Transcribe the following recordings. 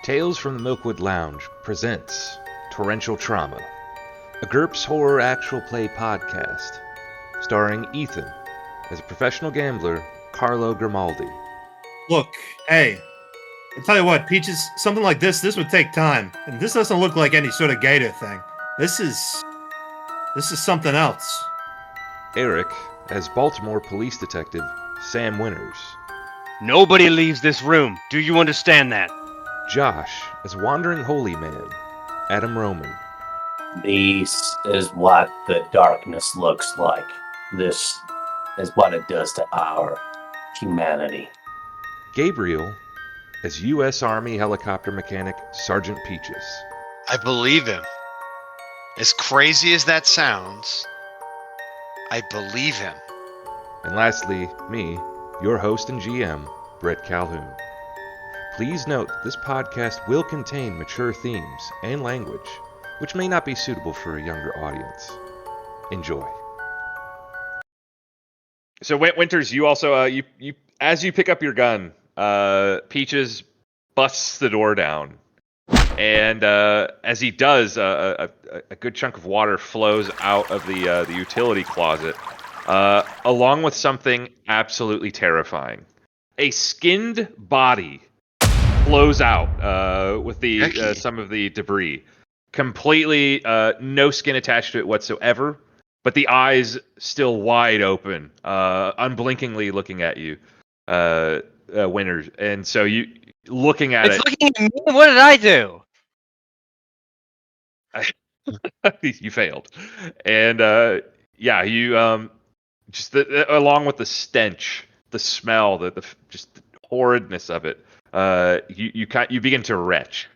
Tales from the Milkwood Lounge presents Torrential Trauma, a GURPS horror actual play podcast, starring Ethan as a professional gambler, Carlo Grimaldi. Look, hey, I'll tell you what, Peaches, something like this would take time. And this doesn't look like any sort of gator thing. This is something else. Eric as Baltimore police detective, Sam Winters. Nobody leaves this room. Do you understand that? Josh as Wandering Holy Man, Adam Roman. This is what the darkness looks like. This is what it does to our humanity. Gabriel as U.S. Army helicopter mechanic, Sergeant Peaches. I believe him. As crazy as that sounds, I believe him. And lastly, me, your host and GM, Brett Calhoun. Please note that this podcast will contain mature themes and language, which may not be suitable for a younger audience. Enjoy. So, Winters, you also, you as you pick up your gun, Peaches busts the door down. And as he does, a good chunk of water flows out of the utility closet, along with something absolutely terrifying. A skinned body flows out with the some of the debris. Completely no skin attached to it whatsoever, but the eyes still wide open, unblinkingly looking at you, Winters. And so you looking at It's looking at me. What did I do? you failed. And you just along with the stench, the smell, the just the horridness of it, you begin to retch.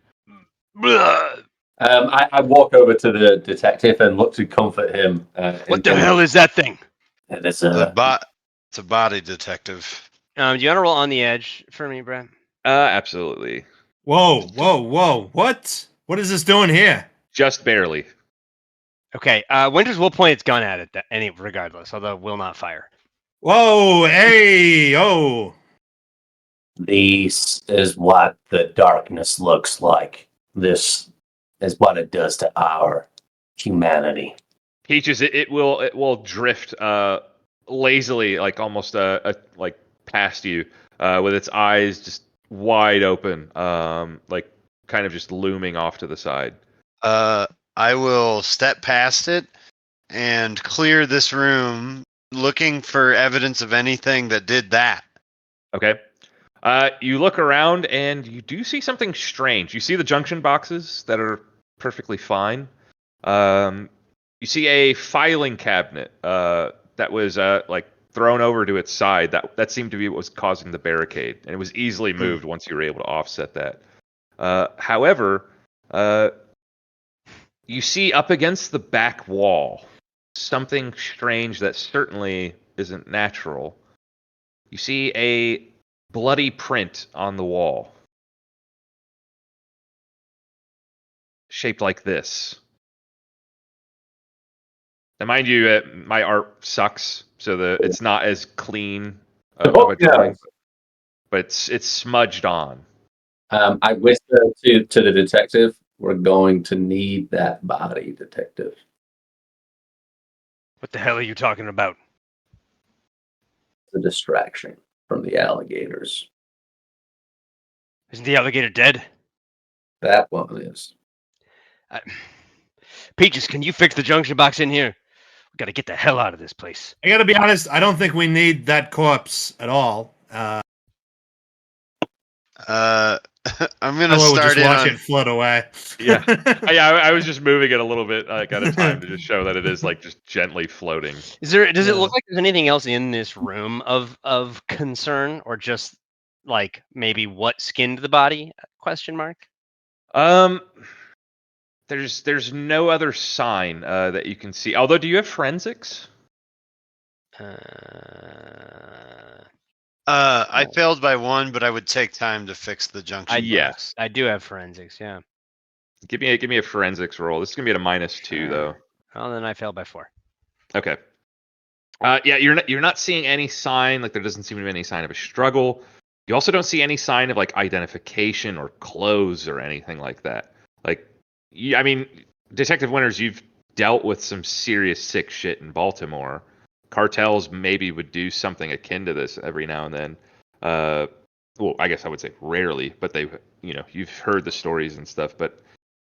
I walk over to the detective and look to comfort him. What the hell is that thing? It's It's a body detective. Do you want to roll on the edge for me, Brett? Absolutely. Whoa, what? What is this doing here? Just barely. Okay, Winters will point its gun at it regardless, although will not fire. Whoa, hey, oh. This is what the darkness looks like. This is what it does to our humanity. Peaches, it will drift lazily, like almost like past you, with its eyes just wide open, like kind of just looming off to the side. I will step past it and clear this room, looking for evidence of anything that did that. Okay. You look around and you do see something strange. You see the junction boxes that are perfectly fine. You see a filing cabinet that was like thrown over to its side. That seemed to be what was causing the barricade, and it was easily moved once you were able to offset that. However, you see up against the back wall something strange that certainly isn't natural. You see a bloody print on the wall, shaped like this. Now, mind you, my art sucks, so it's not as clean of a drawing, but it's smudged on. I whisper to the detective, we're going to need that body, detective. What the hell are you talking about? It's a distraction from the alligators. Isn't the alligator dead? That one is. Peaches, can you fix the junction box in here? We gotta get the hell out of this place. I gotta be honest, I don't think we need that corpse at all. I'm gonna we'll start just in watch on. it float away. Yeah, I was just moving it a little bit like at a time to just show that it is like just gently floating. Does it look like there's anything else in this room of concern, or just like maybe what skinned the body? Question mark. There's no other sign that you can see. Although, do you have forensics? I failed by one, but I would take time to fix the junction. Yes, I do have forensics. Yeah. Give me a forensics roll. This is gonna be at a -2 though. Well, then I failed by 4. Okay. Yeah, you're not seeing any sign. Like there doesn't seem to be any sign of a struggle. You also don't see any sign of like identification or clothes or anything like that. Like, I mean, Detective Winters, you've dealt with some serious sick shit in Baltimore. Cartels maybe would do something akin to this every now and then. Well, I guess I would say rarely, but you've heard the stories and stuff. But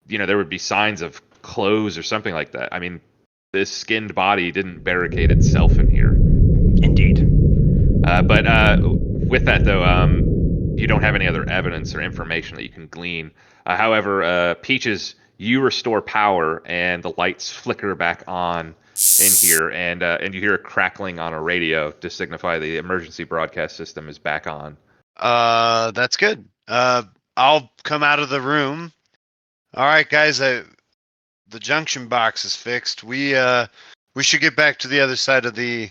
there would be signs of clothes or something like that. I mean, this skinned body didn't barricade itself in here. Indeed. But with that, though, you don't have any other evidence or information that you can glean. However, Peaches, you restore power, and the lights flicker back on in here, and you hear a crackling on a radio to signify the emergency broadcast system is back on. That's good. I'll come out of the room. All right, guys. The junction box is fixed. We should get back to the other side of the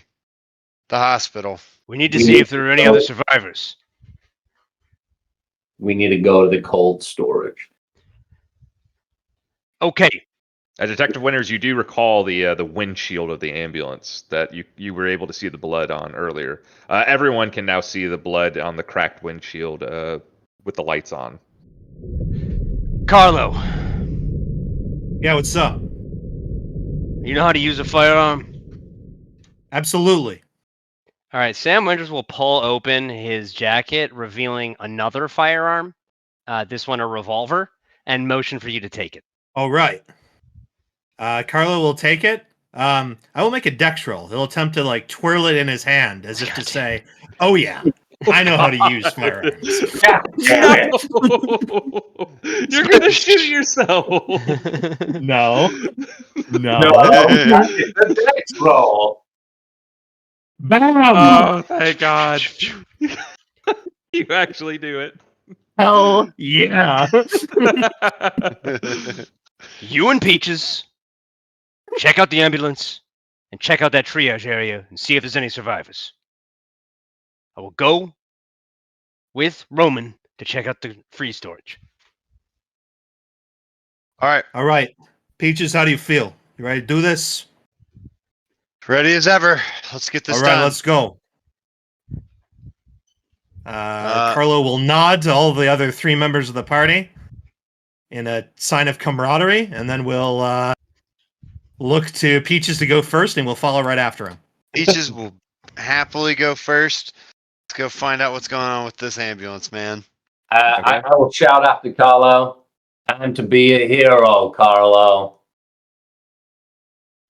hospital. We need to see if there are any other survivors. We need to go to the cold storage. Okay. Detective Winters, you do recall the windshield of the ambulance that you were able to see the blood on earlier. Everyone can now see the blood on the cracked windshield with the lights on. Carlo, Yeah, what's up? you know how to use a firearm? Absolutely. All right, Sam Winters will pull open his jacket, revealing another firearm, this one a revolver, and motion for you to take it. All right. Carlo will take it. I will make a dex roll. He'll attempt to like twirl it in his hand as if to say, "Oh yeah, I know how to use firearms." Damn it. You're gonna shoot yourself. No. No, the next roll. Bam! Oh, thank God. You actually do it. Hell yeah. You and Peaches, check out the ambulance, and check out that triage area and see if there's any survivors. I will go with Roman to check out the free storage. All right, All right. Peaches, how do you feel? You ready to do this? ready as ever. Let's get this All right, done. let's go. Carlo will nod to all of the other three members of the party in a sign of camaraderie, and then we'll look to Peaches to go first, and we'll follow right after him. Peaches will happily go first. Let's go find out what's going on with this ambulance, man. Okay. I will shout out to Carlo. Time to be a hero, Carlo.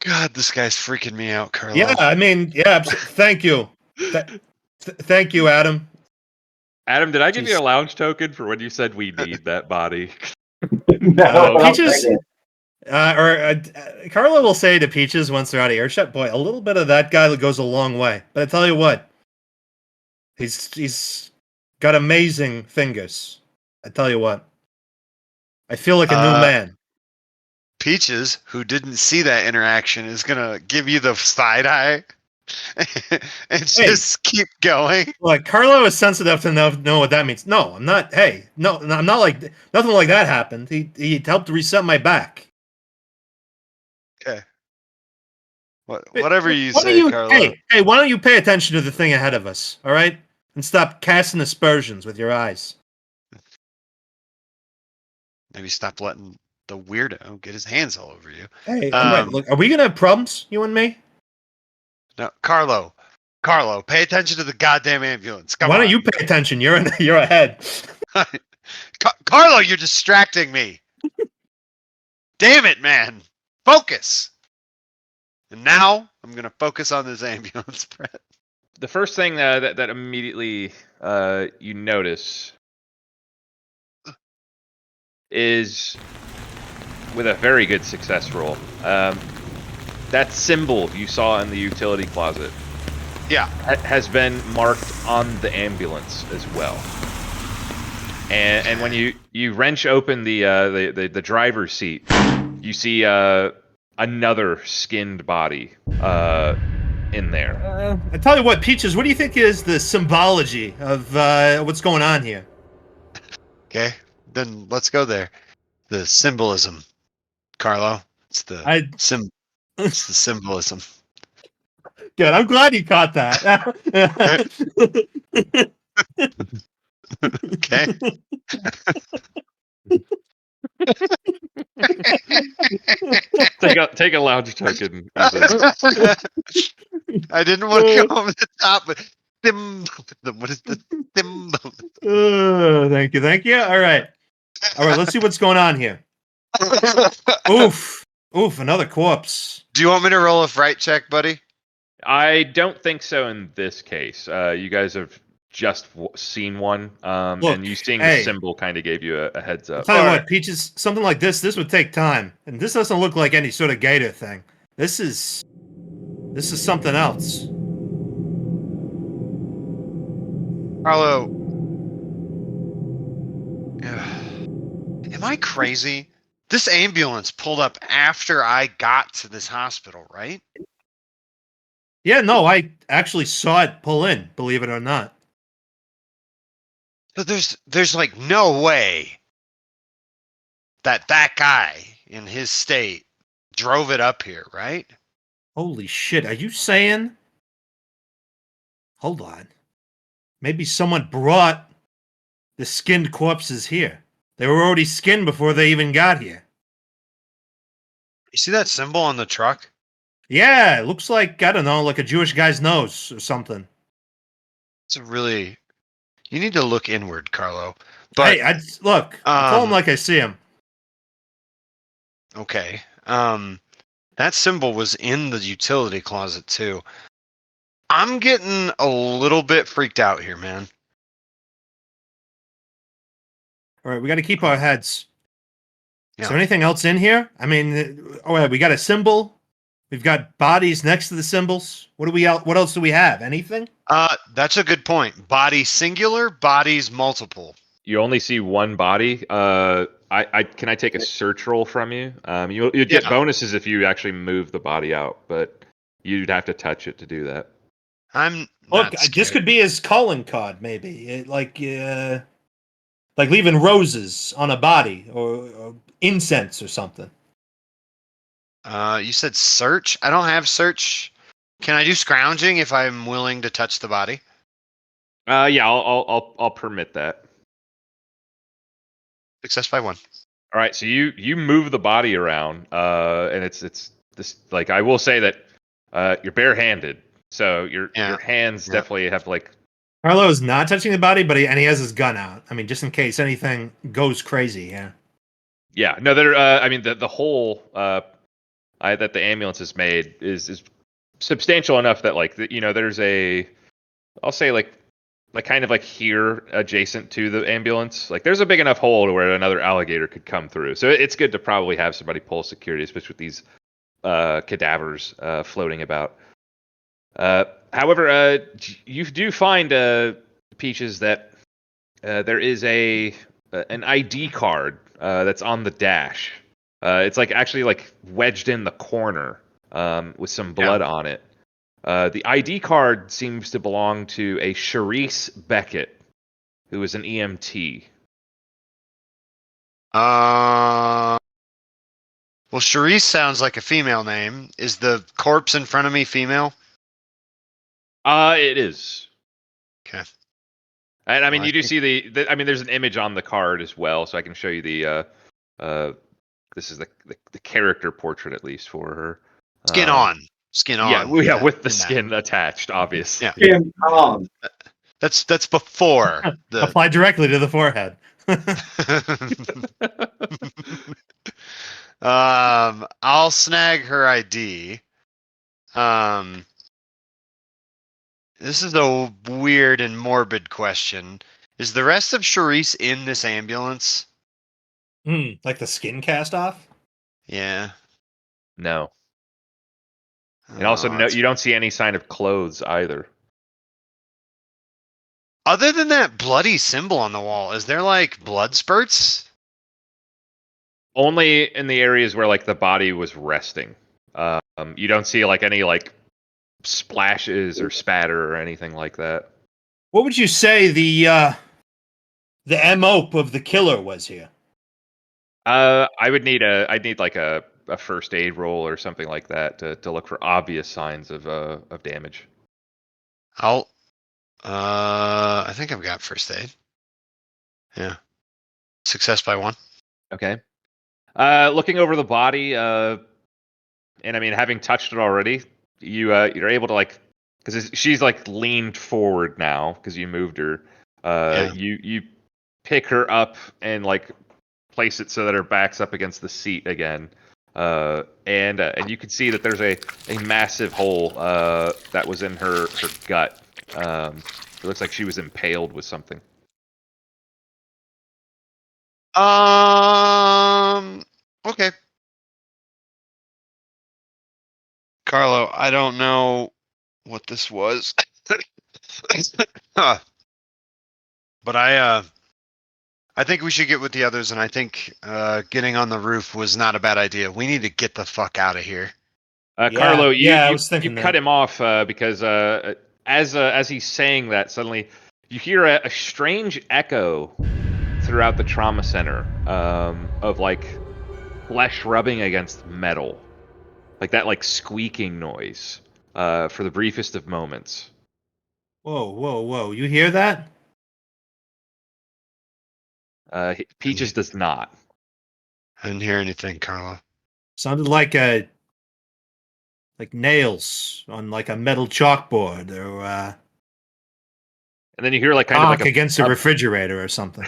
God, this guy's freaking me out, Carlo. Yeah, I mean, yeah. Thank you, thank you, Adam. Adam, did I give you a lounge token for when you said we need that body? No, Peaches, Carlo will say to Peaches once they're out of earshot, "Boy, a little bit of that guy goes a long way." But I tell you what, he's got amazing fingers. I tell you what, I feel like a new man. Peaches, who didn't see that interaction, is gonna give you the side eye and just keep going. Like Carlo is sensitive to know what that means. No, I'm not. Hey, no, I'm not like nothing like that happened. He helped reset my back. Okay. Whatever you say, Carlo. Hey, why don't you pay attention to the thing ahead of us, all right? And stop casting aspersions with your eyes. Maybe stop letting the weirdo get his hands all over you. Hey, all right, look, are we gonna have problems, you and me? No, Carlo, pay attention to the goddamn ambulance. Come Why on. don't you pay attention? You're ahead. Carlo, you're distracting me. Damn it, man. Focus. And now I'm gonna focus on this ambulance, Brett. The first thing that immediately you notice is, with a very good success roll, that symbol you saw in the utility closet, has been marked on the ambulance as well. And when you wrench open the driver's seat, you see another skinned body in there. I tell you what, Peaches, what do you think is the symbology of what's going on here? Okay, then let's go there. The symbolism, Carlo. It's the It's the symbolism. Good. I'm glad you caught that. Okay. Take a lounge token. Ethan. I didn't want to go over the top, but what is the thimble? Thank you, thank you. All right, let's see what's going on here. Oof, another corpse. Do you want me to roll a fright check, buddy? I don't think so in this case. You guys have just seen one, Look, and you seeing hey. the symbol kind of gave you a heads I'll up. tell you Alright. what, Peaches, something like this would take time, and this doesn't look like any sort of gator thing. This is something else. Carlo, am I crazy? This ambulance pulled up after I got to this hospital, right? Yeah, no, I actually saw it pull in, believe it or not. But there's like no way that guy in his state drove it up here, right? Holy shit, are you saying? Hold on. Maybe someone brought the skinned corpses here. They were already skinned before they even got here. You see that symbol on the truck? Yeah, it looks like, I don't know, like a Jewish guy's nose or something. It's a really. You need to look inward, Carlo. But Hey, look, I call him like I see him. okay. That symbol was in the utility closet too. I'm getting a little bit freaked out here, man. All right, we got to keep our heads. Yeah. Is there anything else in here? I mean, we got a symbol. We've got bodies next to the symbols. What else do we have? Anything? That's a good point. Body singular, bodies multiple. You only see one body. Can I take a search roll from you? You'd get bonuses if you actually move the body out, but you'd have to touch it to do that. Look, this could be his calling card, maybe. Like leaving roses on a body or incense or something. You said search? I don't have search. Can I do scrounging if I'm willing to touch the body? Yeah, I'll permit that. Success by 1. All right, so you move the body around, and it's this, like, I will say that you're barehanded, so your hands definitely have like. Carlo is not touching the body, but he has his gun out. I mean, just in case anything goes crazy. Yeah. Yeah. No, I mean, the hole that the ambulance has made is substantial enough that, like, there's I'll say like kind of like here adjacent to the ambulance, like there's a big enough hole to where another alligator could come through. So it's good to probably have somebody pull security, especially with these cadavers floating about. However, you do find, Peaches, that there is an ID card that's on the dash. It's like actually like wedged in the corner with some blood on it. The ID card seems to belong to a Charisse Beckett, who is an EMT. Well, Charisse sounds like a female name. Is the corpse in front of me female? It is. Okay. And I mean, you do see I mean, there's an image on the card as well, so I can show you this is the character portrait, at least, for her. Skin on. Yeah, with the skin attached, obviously. Yeah. Skin on. That's before the. Apply directly to the forehead. I'll snag her ID. This is a weird and morbid question. Is the rest of Charisse in this ambulance? Like the skin cast off? Yeah. No. And also, no, you don't see any sign of clothes either. Other than that bloody symbol on the wall, is there like blood spurts? Only in the areas where like the body was resting. You don't see like any like splashes or spatter or anything like that. What would you say the MO of the killer was here? I'd need like a first aid roll or something like that to look for obvious signs of damage. I think I've got first aid. Yeah. Success by 1. Okay. Looking over the body, and I mean, having touched it already, you're able to like, because she's like leaned forward now because you moved her. Yeah. You pick her up and like place it so that her back's up against the seat again. And you can see that there's a massive hole that was in her gut. It looks like she was impaled with something. Okay. Carlo, I don't know what this was. Huh. But I think we should get with the others, and I think getting on the roof was not a bad idea. We need to get the fuck out of here. Carlo, I you was thinking cut him off because as he's saying that, suddenly you hear a strange echo throughout the trauma center of like flesh rubbing against metal, like that like squeaking noise for the briefest of moments. Whoa, whoa, whoa! You hear that? Peaches does not. I didn't hear anything, Carlo. Sounded like nails on like a metal chalkboard or And then you hear like kind of like against a refrigerator or something.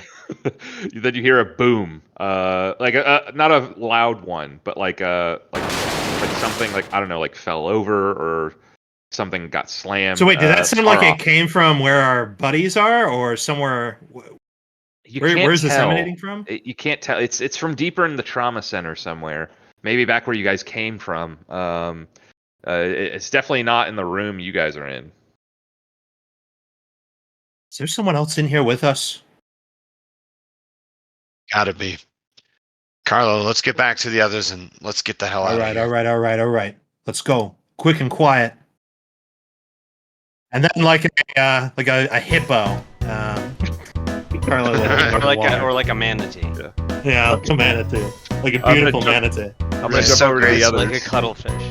then you hear a boom, like not a loud one, but like something like I don't know, like fell over or something got slammed. So wait, did that sound like off. it came from where our buddies are, or somewhere? Where's this emanating from? You can't tell. It's from deeper in the trauma center somewhere. Maybe back where you guys came from. It's definitely not in the room you guys are in. Is there someone else in here with us? Gotta be. Carlo, let's get back to the others and let's get the hell out of here. All right. Let's go, quick and quiet. And then like a hippo. Carlo or like a manatee. Yeah, like a manatee. Like a beautiful manatee. I'm gonna jump over to the others. Like a cuttlefish.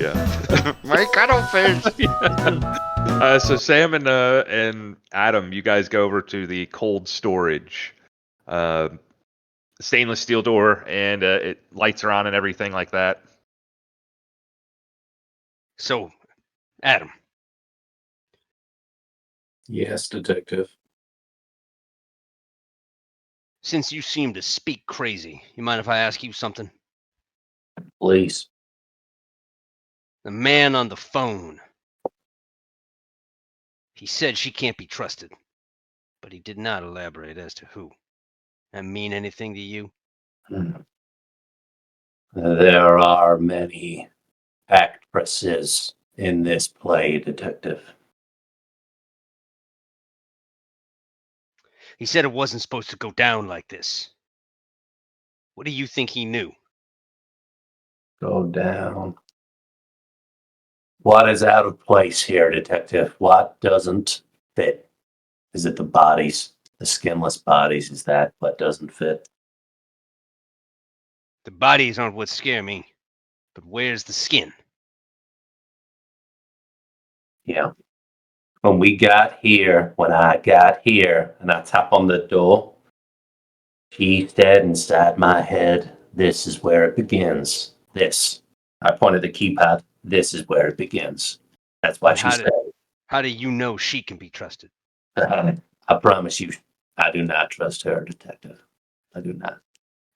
Yeah. My cuttlefish. So Sam and Adam, you guys go over to the cold storage, stainless steel door, and lights are on and everything like that. So, Adam. Yes, detective. Since you seem to speak crazy, you mind if I ask you something? Please. The man on the phone. He said she can't be trusted, but he did not elaborate as to who. That mean anything to you? There are many actresses in this play, detective. He said it wasn't supposed to go down like this. What do you think he knew? Go down. What is out of place here, detective? What doesn't fit? Is it the bodies, the skinless bodies? Is that what doesn't fit? The bodies aren't what scare me, but where's the skin? Yeah. When I got here, and I tap on the door, she said inside my head, this is where it begins. This. I pointed the keypad. This is where it begins. That's what she said. How do you know she can be trusted? I promise you, I do not trust her, detective. I do not.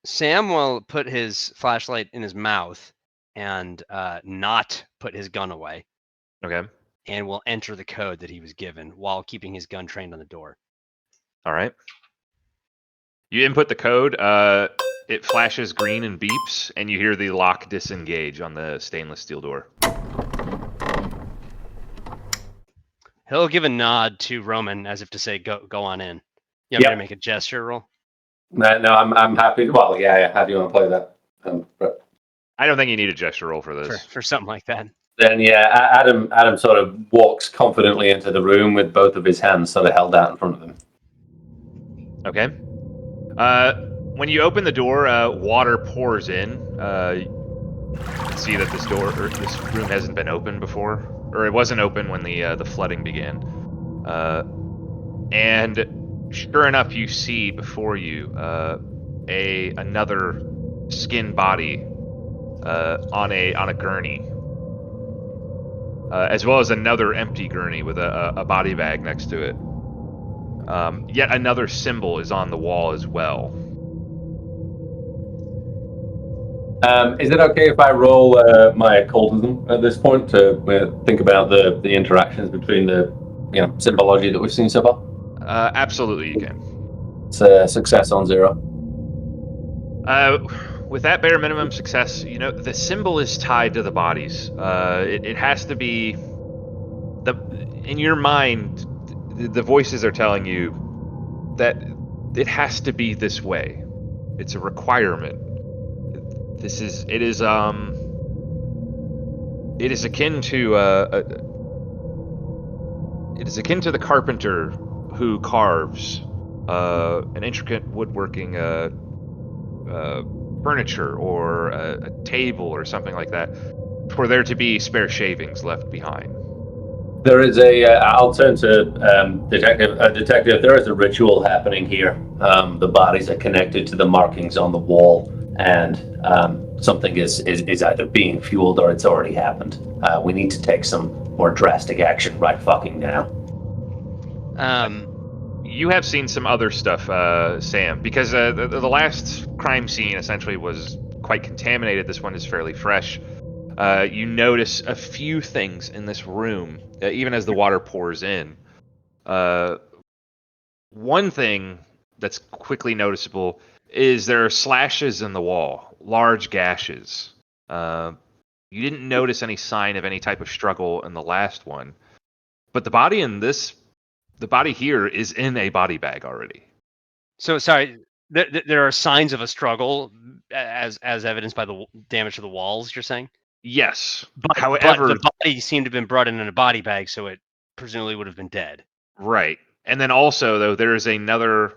Sam will put his flashlight in his mouth and not put his gun away. Okay. And will enter the code that he was given while keeping his gun trained on the door. All right. You input the code. It flashes green and beeps, and you hear the lock disengage on the stainless steel door. He'll give a nod to Roman as if to say, "Go on in." You want me to make a gesture roll? No, I'm happy. Well, yeah. How do you want to play that? I don't think you need a gesture roll for this. For something like that. Then, yeah, Adam sort of walks confidently into the room with both of his hands sort of held out in front of him. Okay. When you open the door, water pours in. You can see that this room hasn't been opened before, or it wasn't open when the flooding began. And sure enough, you see before you another skin body on a gurney, as well as another empty gurney with a body bag next to it. Yet another symbol is on the wall as well. Is it okay if I roll my occultism at this point to think about the interactions between the symbology that we've seen so far? Absolutely, you can. It's a success on 0. With that bare minimum success, the symbol is tied to the bodies. It has to be in your mind. The voices are telling you that it has to be this way. It's a requirement. It is akin to it is akin to the carpenter who carves an intricate woodworking furniture or a table or something like that, for there to be spare shavings left behind. There is I'll turn to detective. Detective, there is a ritual happening here. The bodies are connected to the markings on the wall, and something is either being fueled or it's already happened. We need to take some more drastic action right fucking now. You have seen some other stuff, Sam, because the last crime scene essentially was quite contaminated. This one is fairly fresh. You notice a few things in this room, even as the water pours in. One thing that's quickly noticeable is there are slashes in the wall, large gashes. You didn't notice any sign of any type of struggle in the last one, but the body here is in a body bag already. So sorry, there are signs of a struggle as evidenced by the damage to the walls. You're saying? Yes. However, the body seemed to have been brought in a body bag, so it presumably would have been dead. Right. And then also, though, there's a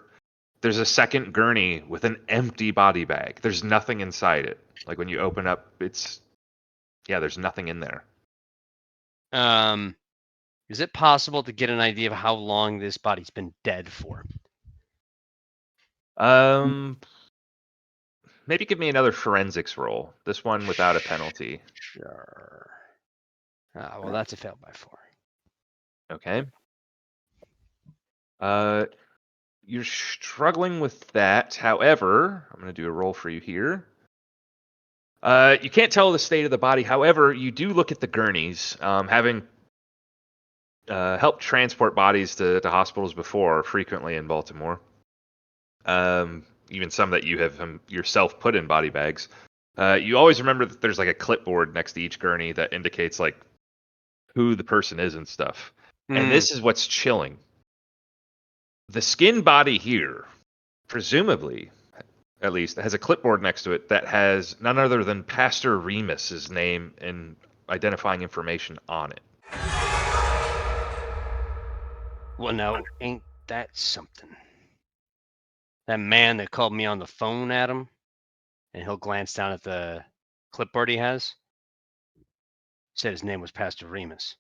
second gurney with an empty body bag. There's nothing inside it. Like when you open up, there's nothing in there. Is it possible to get an idea of how long this body's been dead for? Maybe give me another forensics roll. This one without a penalty. Sure. Well, that's a fail by 4. Okay. You're struggling with that. However, I'm going to do a roll for you here. You can't tell the state of the body. However, you do look at the gurneys. Having helped transport bodies to hospitals before, frequently in Baltimore. Even some that you have yourself put in body bags. You always remember that there's like a clipboard next to each gurney that indicates like who the person is and stuff. And this is what's chilling. The skin body here, presumably, at least, has a clipboard next to it that has none other than Pastor Remus's name and identifying information on it. Well, now, ain't that something? That man that called me on the phone, Adam, and he'll glance down at the clipboard he has, said his name was Pastor Remus.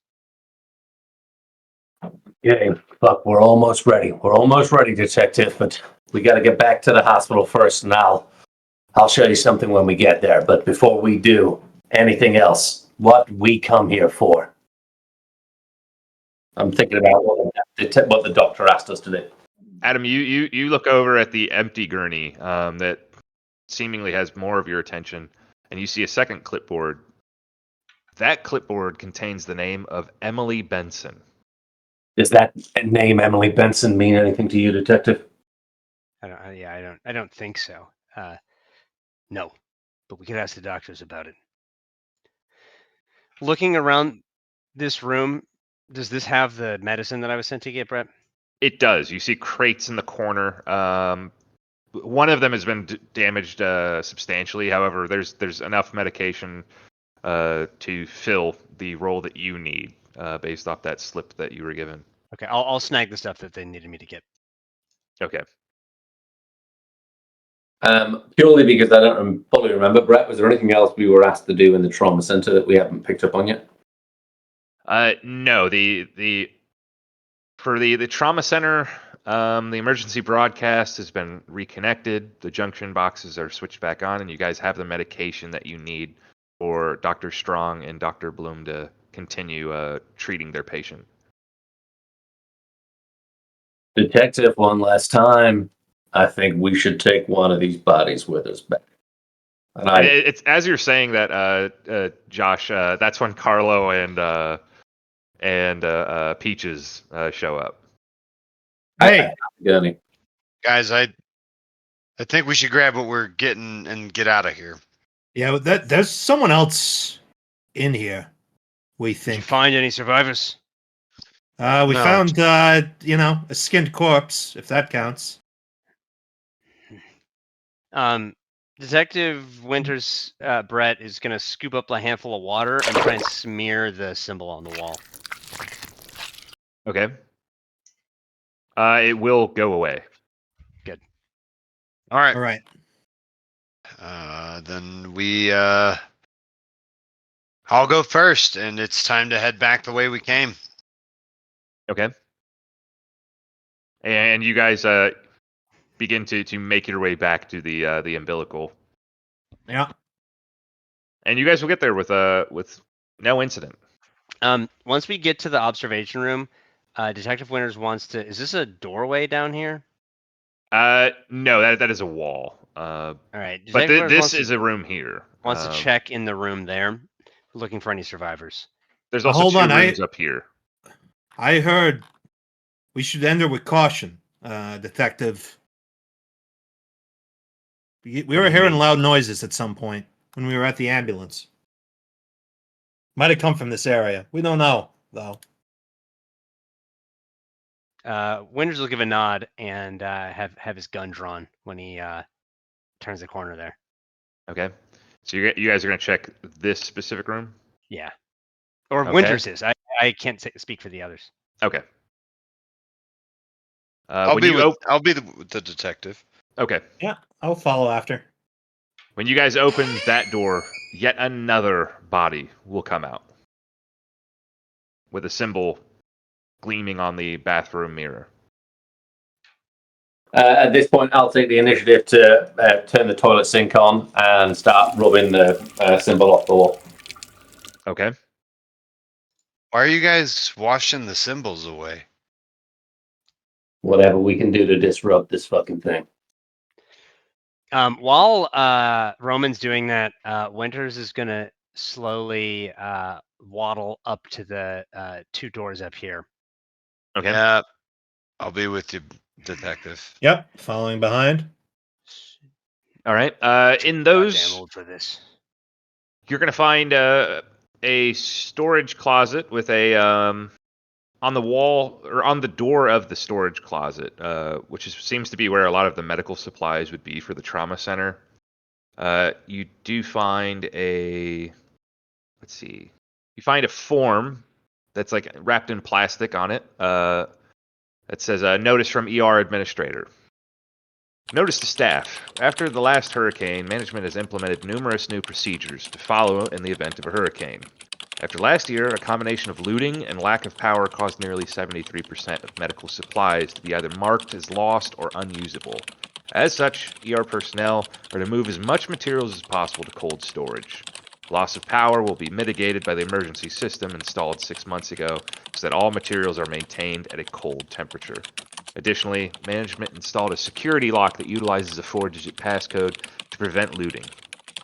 Yeah, fuck, we're almost ready. We're almost ready, Detective, but we got to get back to the hospital first, and I'll show you something when we get there. But before we do anything else, what we come here for? I'm thinking about what the doctor asked us to do. Adam, you look over at the empty gurney that seemingly has more of your attention, and you see a second clipboard. That clipboard contains the name of Emily Benson. Does that name Emily Benson mean anything to you, Detective? I don't think so. No, but we could ask the doctors about it. Looking around this room, does this have the medicine that I was sent to get, Brett? It does. You see crates in the corner. One of them has been damaged substantially. However, there's enough medication to fill the role that you need based off that slip that you were given. Okay, I'll snag the stuff that they needed me to get. Okay. Purely because I don't fully remember, Brett, was there anything else we were asked to do in the trauma center that we haven't picked up on yet? No, for the trauma center, The emergency broadcast has been reconnected. The junction boxes are switched back on, and you guys have the medication that you need for Dr. Strong and Dr. Bloom to continue treating their patient. Detective, one last time. I think we should take one of these bodies with us back. And it's as you're saying that, Josh. That's when Carlo and Peaches show up. Hey, Gunny. Guys, I think we should grab what we're getting and get out of here. yeah, there's someone else in here. We Did you think. find any survivors? We No. found, a skinned corpse, if that counts. Detective Winters, Brett, is going to scoop up a handful of water and try and smear the symbol on the wall. Okay. It will go away. All right. All right. Then I'll go first, and it's time to head back the way we came. Okay. And you guys begin to make your way back to the umbilical, Yeah. and you guys will get there with no incident. Once we get to the observation room, Detective Winters wants to. Is this a doorway down here? No, that is a wall. All right. But Detective Winters this is a room here. wants to check in the room there, looking for any survivors. There's also Hold two on, rooms up here. I heard we should enter with caution, Detective. We were hearing loud noises at some point when we were at the ambulance. Might have come from this area. We don't know, though. Winters will give a nod and have his gun drawn when he turns the corner there. Okay. So you guys are going to check this specific room? Yeah. Or Okay. Winters is. I can't speak for the others. Okay. I'll be the detective. Okay. Yeah, I'll follow after. When you guys open that door, yet another body will come out with a symbol gleaming on the bathroom mirror. At this point, I'll take the initiative to turn the toilet sink on and start rubbing the symbol off the wall. Okay. Why are you guys washing the symbols away? Whatever we can do to disrupt this fucking thing. While Roman's doing that, Winters is going to slowly waddle up to the two doors up here. Okay. Yeah, I'll be with you, detective. Yep, following behind. All right. In Goddamn those, old for this. you're going to find a storage closet with a on the wall or on the door of the storage closet, which seems to be where a lot of the medical supplies would be for the trauma center. You do find you find a form that's like wrapped in plastic on it. That says notice from ER administrator. Notice to staff. After the last hurricane, management has implemented numerous new procedures to follow in the event of a hurricane. After last year, a combination of looting and lack of power caused nearly 73% of medical supplies to be either marked as lost or unusable. As such, ER personnel are to move as much materials as possible to cold storage. Loss of power will be mitigated by the emergency system installed 6 months ago so that all materials are maintained at a cold temperature. Additionally, management installed a security lock that utilizes a 4-digit passcode to prevent looting.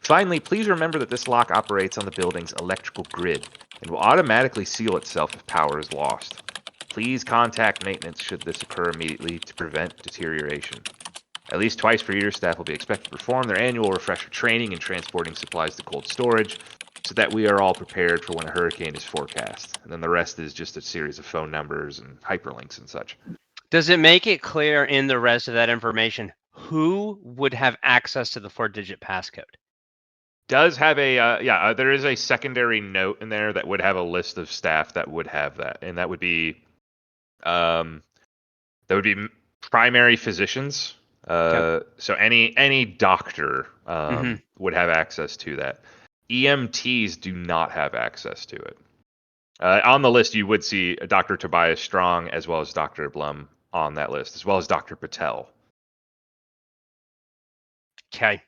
Finally, please remember that this lock operates on the building's electrical grid and will automatically seal itself if power is lost. Please contact maintenance should this occur immediately to prevent deterioration. At least twice per year, staff will be expected to perform their annual refresher training in transporting supplies to cold storage so that we are all prepared for when a hurricane is forecast. And then the rest is just a series of phone numbers and hyperlinks and such. Does it make it clear in the rest of that information who would have access to the 4-digit passcode? Does have there is a secondary note in there that would have a list of staff that would have that, and that would be primary physicians. Okay. So any doctor would have access to that. EMTs do not have access to it. On the list, you would see Dr. Tobias Strong as well as Dr. Blum on that list, as well as Dr. Patel. Okay.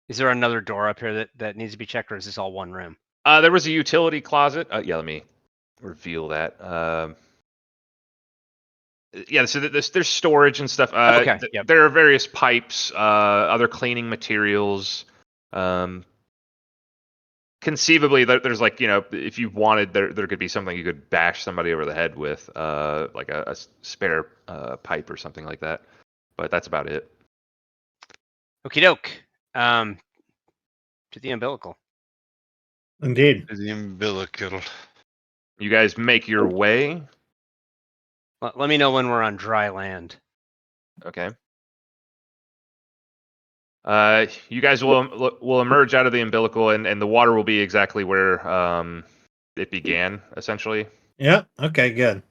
Is there another door up here that needs to be checked, or is this all one room? There was a utility closet. Yeah, let me reveal that. Yeah, so there's storage and stuff. Okay, yep. There are various pipes, other cleaning materials. Conceivably, there's like, if you wanted, there could be something you could bash somebody over the head with, like a spare pipe or something like that. But that's about it. Okie doke. To the umbilical. Indeed. The umbilical. You guys make your way. Let me know when we're on dry land. Okay. You guys will emerge out of the umbilical, and the water will be exactly where it began, essentially. Yeah. Okay. Good.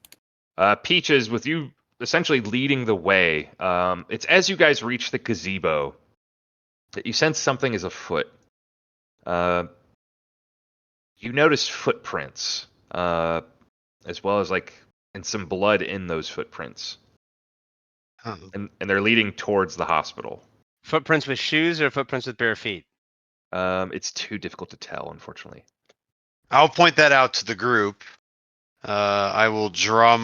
Peaches, with you essentially leading the way, it's as you guys reach the gazebo that you sense something is afoot. You notice footprints, as well as and some blood in those footprints, and they're leading towards the hospital. Footprints with shoes or footprints with bare feet? It's too difficult to tell, unfortunately. I'll point that out to the group. I will draw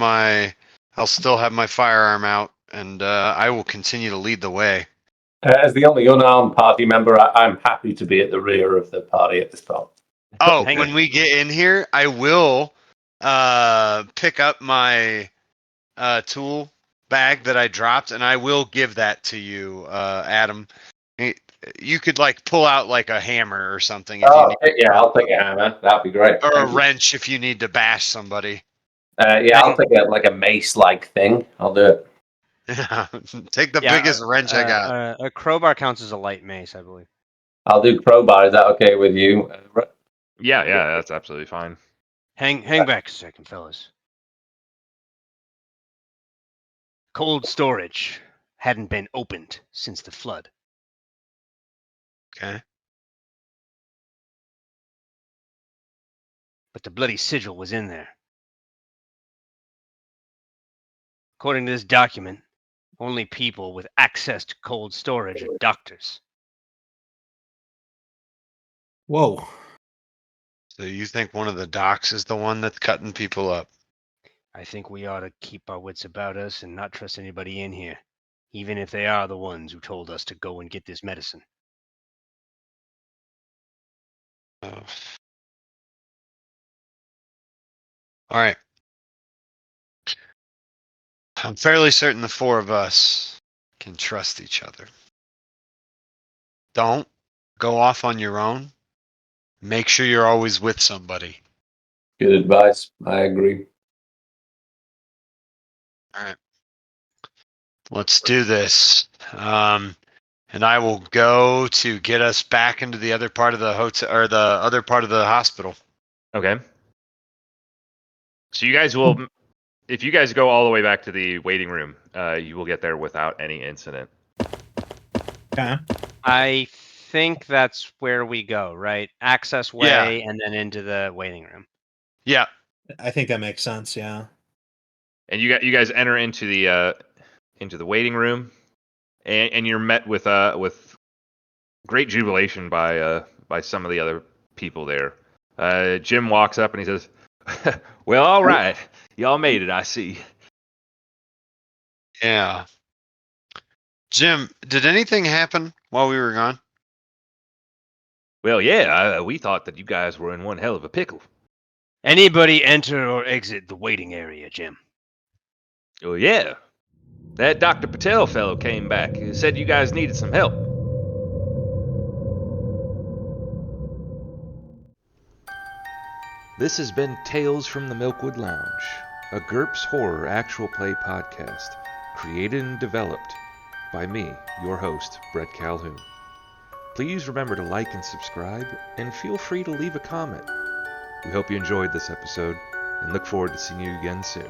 I'll still have my firearm out, and I will continue to lead the way. As the only unarmed party member, I'm happy to be at the rear of the party at this point. Oh, Hang when on. we get in here, I will pick up my tool bag that I dropped, and I will give that to you, Adam. You could pull out a hammer or something if you need, I'll take a hammer. That'd be great. or a wrench if you need to bash somebody. I'll take a mace-like thing. I'll do it. Take the biggest wrench I got. A crowbar counts as a light mace, I believe. I'll do crowbar. Is that okay with you? Yeah, that's absolutely fine. Hang back a second, fellas. Cold storage hadn't been opened since the flood. Okay. But the bloody sigil was in there. According to this document, only people with access to cold storage are doctors. Whoa. So you think one of the docs is the one that's cutting people up? I think we ought to keep our wits about us and not trust anybody in here, even if they are the ones who told us to go and get this medicine. Oh. All right. I'm fairly certain the four of us can trust each other. Don't go off on your own. Make sure you're always with somebody. Good advice. I agree. All right. Let's do this. And I will go to get us back into the other part of the hotel, or the other part of the hospital. Okay. So you guys will, if you guys go all the way back to the waiting room, you will get there without any incident. Okay. I think that's where we go, right? Access way and then into the waiting room. Yeah. I think that makes sense. Yeah. And you guys enter into the waiting room, and you're met with great jubilation by some of the other people there. Jim walks up and he says, "Well, all right, y'all made it. I see." Yeah. Jim, did anything happen while we were gone? Well, yeah, we thought that you guys were in one hell of a pickle. Anybody enter or exit the waiting area, Jim? Oh, yeah. That Dr. Patel fellow came back. He said you guys needed some help. This has been Tales from the Milkwood Lounge, a GURPS Horror actual play podcast, created and developed by me, your host, Brett Calhoun. Please remember to like and subscribe, and feel free to leave a comment. We hope you enjoyed this episode, and look forward to seeing you again soon.